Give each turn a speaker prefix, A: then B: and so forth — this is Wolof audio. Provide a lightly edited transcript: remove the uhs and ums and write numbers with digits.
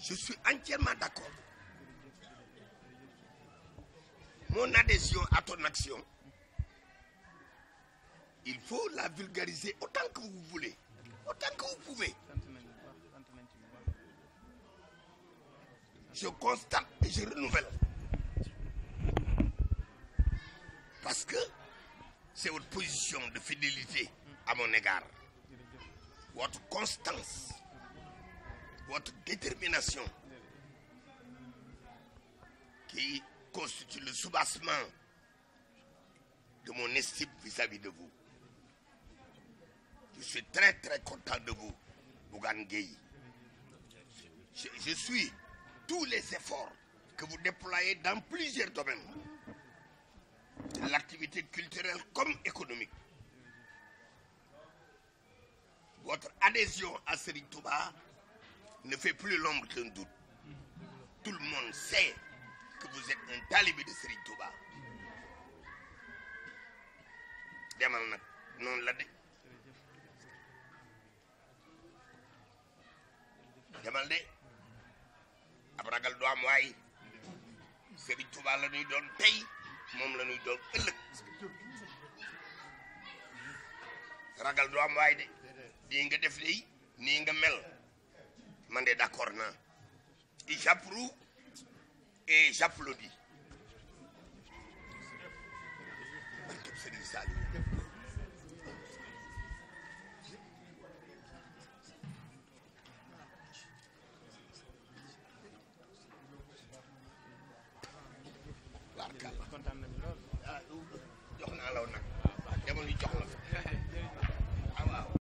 A: Je suis entièrement d'accord. Mon adhésion à ton action, il faut la vulgariser autant que vous voulez, autant que vous pouvez. Je constate et je renouvelle. Parce que c'est votre position de fidélité à mon égard. Votre constance, votre détermination qui constitue le soubassement de mon estime vis-à-vis de vous. Je suis très très content de vous, Bougane Gueye. Je suis tous les efforts que vous déployez dans plusieurs domaines, l'activité culturelle comme économique. Votre adhésion à Serigne Touba ne fait plus l'ombre d'un doute. Tout le monde sait que vous êtes un talibé de Serigne Touba. Demal nag noonu la de demal de ab ragal du am waay Serigne Touba la ñuy doon tey moom la ñuy doon ëllëg ragal du am waay de nii nga def de nii nga mel man de d'accord naa et j'approuve et j'applaudis. Barkeb Serigne Saliou. Barkalla.